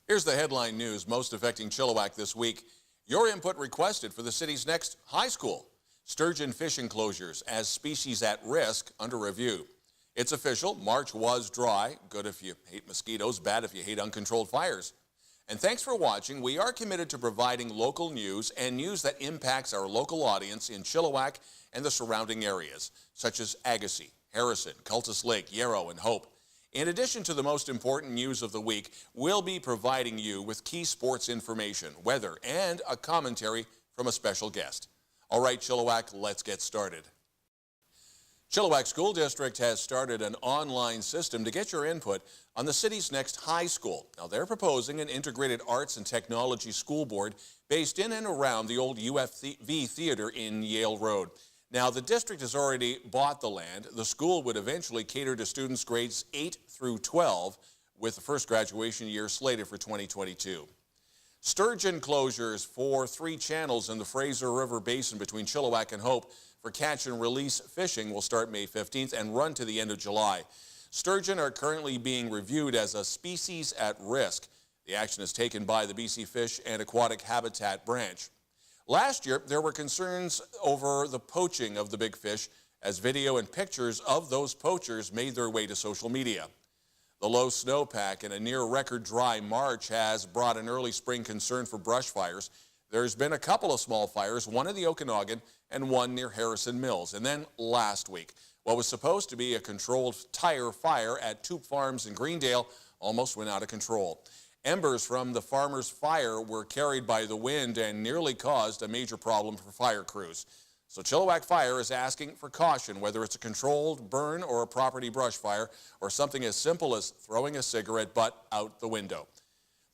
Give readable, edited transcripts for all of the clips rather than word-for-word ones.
Here's the headline news most affecting Chilliwack this week. Your input requested for the city's next high school. Sturgeon Fishing Closures as species at risk under review. It's official. March was dry. Good if you hate mosquitoes, bad if you hate uncontrolled fires. And thanks for watching. We are committed to providing local news and news that impacts our local audience in Chilliwack and the surrounding areas, such as Agassiz, Harrison, Cultus Lake, Yarrow, and Hope. In addition to the most important news of the week, we'll be providing you with key sports information, weather, and a commentary from a special guest. All right, Chilliwack, let's get started. Chilliwack School District has started an online system to get your input on the city's next high school. Now, they're proposing an integrated arts and technology school board based in and around the old UFV Theater in Yale Road. Now, the district has already bought the land. The school would eventually cater to students grades 8 through 12, with the first graduation year slated for 2022. Sturgeon closures for 3 channels in the Fraser River Basin between Chilliwack and Hope for catch and release fishing will start May 15th and run to the end of July. Sturgeon are currently being reviewed as a species at risk. The action is taken by the BC Fish and Aquatic Habitat Branch. Last year, there were concerns over the poaching of the big fish as video and pictures of those poachers made their way to social media. The low snowpack and a near-record dry March has brought an early spring concern for brush fires. There's been a couple of small fires, one in the Okanagan and one near Harrison Mills. And then last week, what was supposed to be a controlled tire fire at Toop Farms in Greendale almost went out of control. Embers from the farmer's fire were carried by the wind and nearly caused a major problem for fire crews. So Chilliwack Fire is asking for caution, whether it's a controlled burn or a property brush fire or something as simple as throwing a cigarette butt out the window.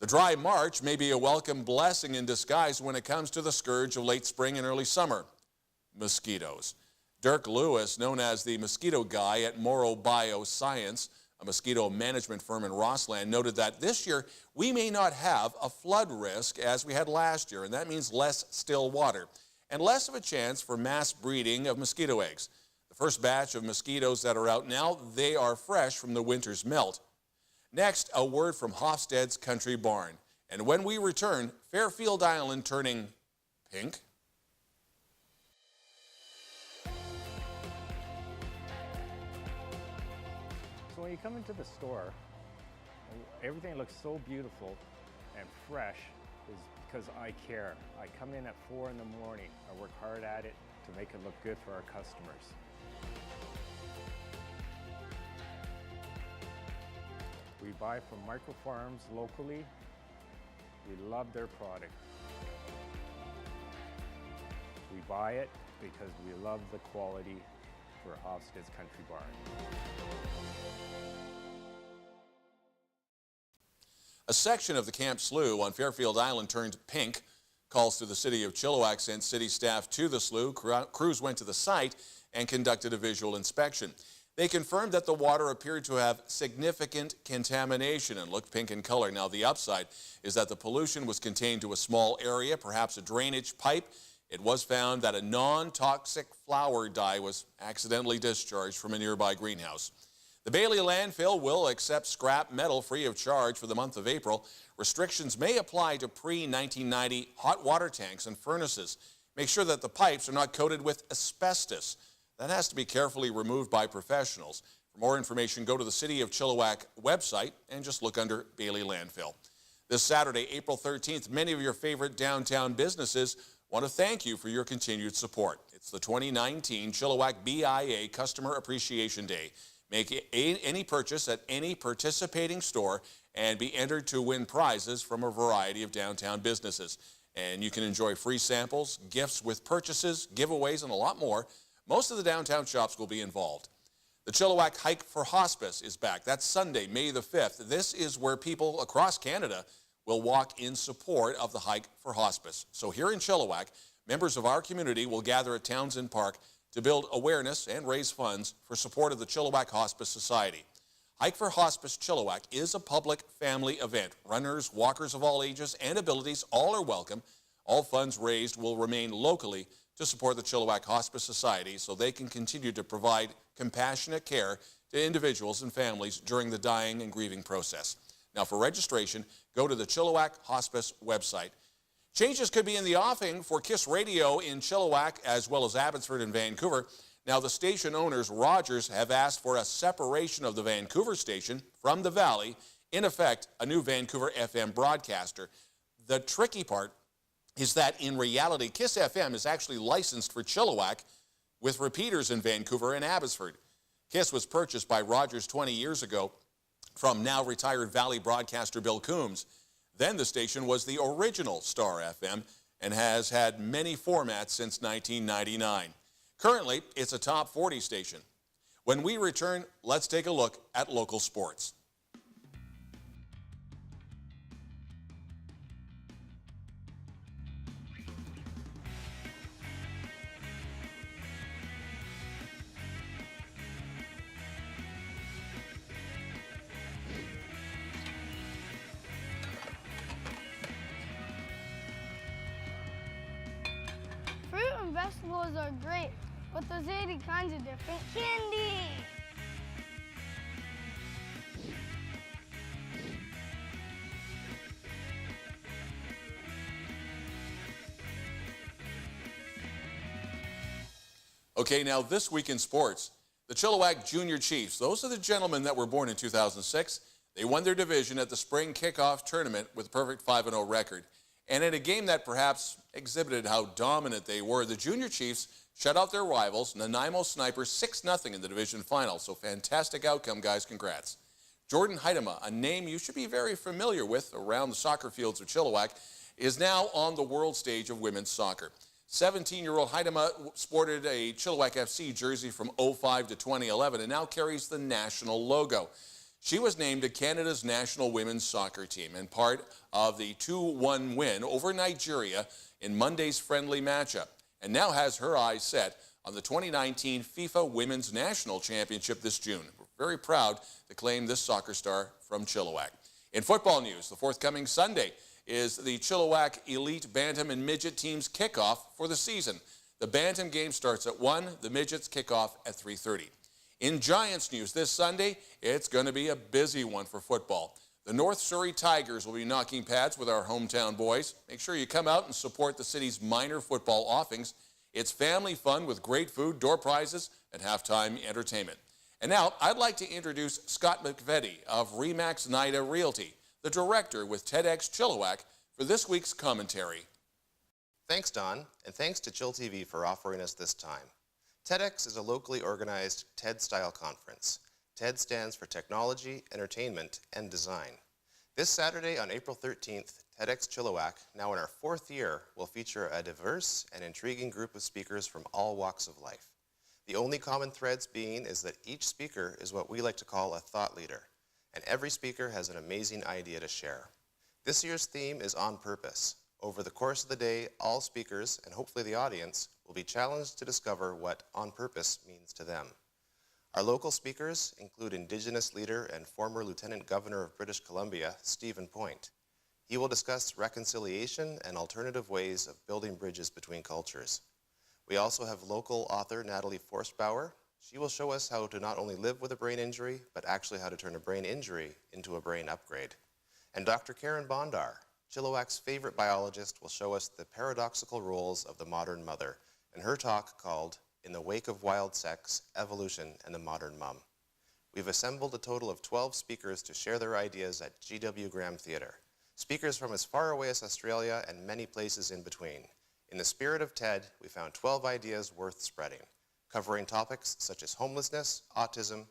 The dry March may be a welcome blessing in disguise when it comes to the scourge of late spring and early summer, mosquitoes. Dirk Lewis, known as the mosquito guy at Morrow Bioscience, a mosquito management firm in Rossland, noted that this year we may not have a flood risk as we had last year, and that means less still water and less of a chance for mass breeding of mosquito eggs. The first batch of mosquitoes that are out now, they are fresh from the winter's melt. Next, a word from Hofstede's Country Barn. And when we return, Fairfield Island turning pink. So when you come into the store, everything looks so beautiful and fresh is because I care. I come in at 4 in the morning. I work hard at it to make it look good for our customers. We buy from micro farms locally. We love their product. We buy it because we love the quality for Hofstede's Country Barn. A section of the Camp Slough on Fairfield Island turned pink. Calls to the city of Chilliwack sent city staff to the slough. Crews went to the site and conducted a visual inspection. They confirmed that the water appeared to have significant contamination and looked pink in color. Now, the upside is that the pollution was contained to a small area, perhaps a drainage pipe. It was found that a non-toxic flour dye was accidentally discharged from a nearby greenhouse. The Bailey landfill will accept scrap metal free of charge for the month of April. Restrictions may apply to pre-1990 hot water tanks and furnaces. Make sure that the pipes are not coated with asbestos. That has to be carefully removed by professionals. For more information, go to the City of Chilliwack website and just look under Bailey Landfill. This Saturday, April 13th, many of your favorite downtown businesses want to thank you for your continued support. It's the 2019 Chilliwack BIA Customer Appreciation Day. Make any purchase at any participating store and be entered to win prizes from a variety of downtown businesses. And you can enjoy free samples, gifts with purchases, giveaways, and a lot more. Most of the downtown shops will be involved. The Chilliwack Hike for Hospice is back. That's Sunday, May the 5th. This is where people across Canada will walk in support of the Hike for Hospice. So here in Chilliwack, members of our community will gather at Townsend Park to build awareness and raise funds for support of the Chilliwack Hospice Society. Hike for Hospice Chilliwack is a public family event. Runners, walkers of all ages and abilities, all are welcome. All funds raised will remain locally to support the Chilliwack Hospice Society so they can continue to provide compassionate care to individuals and families during the dying and grieving process. Now, for registration, go to the Chilliwack Hospice website. Changes could be in the offing for KISS Radio in Chilliwack as well as Abbotsford and Vancouver. Now, the station owners, Rogers, have asked for a separation of the Vancouver station from the Valley, in effect, a new Vancouver FM broadcaster. The tricky part is that in reality, KISS FM is actually licensed for Chilliwack with repeaters in Vancouver and Abbotsford. KISS was purchased by Rogers 20 years ago from now retired Valley broadcaster Bill Coombs. Then the station was the original Star FM and has had many formats since 1999. Currently, it's a top 40 station. When we return, let's take a look at local sports. Fruit and vegetables are great, but there's 80 kinds of different candy. Okay, now this week in sports, the Chilliwack Junior Chiefs, those are the gentlemen that were born in 2006. They won their division at the spring kickoff tournament with a perfect 5-0 record. And in a game that perhaps exhibited how dominant they were, the Junior Chiefs shut out their rivals, Nanaimo Snipers, 6-0 in the division final. So fantastic outcome, guys. Congrats. Jordan Heidema, a name you should be very familiar with around the soccer fields of Chilliwack, is now on the world stage of women's soccer. 17-year-old Heidema sported a Chilliwack FC jersey from 05 to 2011 and now carries the national logo. She was named to Canada's national women's soccer team and part of the 2-1 win over Nigeria in Monday's friendly matchup, and now has her eyes set on the 2019 FIFA Women's National Championship this June. We're very proud to claim this soccer star from Chilliwack. In football news, the forthcoming Sunday is the Chilliwack Elite Bantam and Midget team's kickoff for the season. The Bantam game starts at 1, the Midgets kick off at 3:30. In Giants news this Sunday, it's going to be a busy one for football. The North Surrey Tigers will be knocking pads with our hometown boys. Make sure you come out and support the city's minor football offings. It's family fun with great food, door prizes, and halftime entertainment. And now, I'd like to introduce Scott McVetty of Remax Nyda Realty, the director with TEDxChilliwack, for this week's commentary. Thanks, Don, and thanks to chillTV for offering us this time. TEDx is a locally organized TED-style conference. TED stands for Technology, Entertainment, and Design. This Saturday on April 13th, TEDxChilliwack, now in our 4th year, will feature a diverse and intriguing group of speakers from all walks of life. The only common threads being is that each speaker is what we like to call a thought leader, and every speaker has an amazing idea to share. This year's theme is On Purpose. Over the course of the day, all speakers, and hopefully the audience, will be challenged to discover what on purpose means to them. Our local speakers include Indigenous leader and former Lieutenant Governor of British Columbia, Stephen Point. He will discuss reconciliation and alternative ways of building bridges between cultures. We also have local author Natalie Forstbauer. She will show us how to not only live with a brain injury, but actually how to turn a brain injury into a brain upgrade. And Dr. Karen Bondar, Chilliwack's favorite biologist, will show us the paradoxical roles of the modern mother in her talk called In the Wake of Wild Sex, Evolution and the Modern Mom. We've assembled a total of 12 speakers to share their ideas at G.W. Graham Theatre. Speakers from as far away as Australia and many places in between. In the spirit of TED, we found 12 ideas worth spreading, covering topics such as homelessness, autism,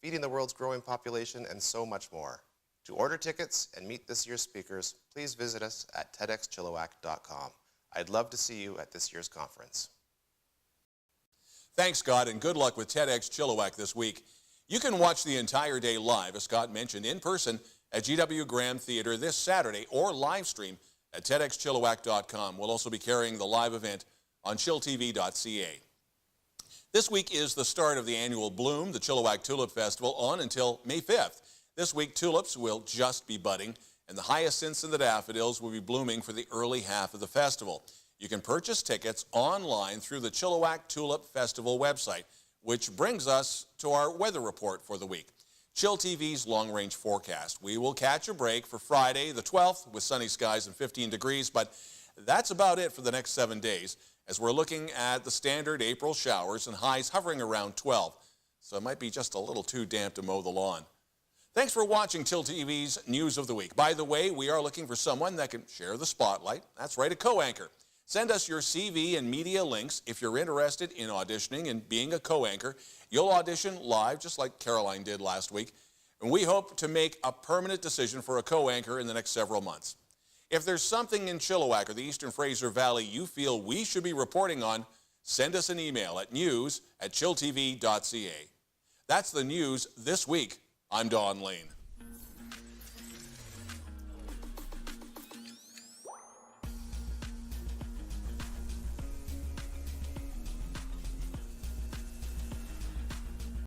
feeding the world's growing population, and so much more. To order tickets and meet this year's speakers, please visit us at TEDxChilliwack.com. I'd love to see you at this year's conference. Thanks, Scott, and good luck with TEDxChilliwack this week. You can watch the entire day live, as Scott mentioned, in person at G.W. Graham Theatre this Saturday, or live stream at TEDxChilliwack.com. We'll also be carrying the live event on chillTV.ca. This week is the start of the annual Bloom, the Chilliwack Tulip Festival, on until May 5th. This week, tulips will just be budding, and the hyacinths and the daffodils will be blooming for the early half of the festival. You can purchase tickets online through the Chilliwack Tulip Festival website, which brings us to our weather report for the week. Chill TV's long-range forecast. We will catch a break for Friday the 12th with sunny skies and 15 degrees, but that's about it for the next 7 days as we're looking at the standard April showers and highs hovering around 12. So it might be just a little too damp to mow the lawn. Thanks for watching Chill TV's News of the Week. By the way, we are looking for someone that can share the spotlight. That's right, a co-anchor. Send us your CV and media links if you're interested in auditioning and being a co-anchor. You'll audition live, just like Caroline did last week. And we hope to make a permanent decision for a co-anchor in the next several months. If there's something in Chilliwack or the Eastern Fraser Valley you feel we should be reporting on, send us an email at news@chilltv.ca. That's the news this week. I'm Don Lehn.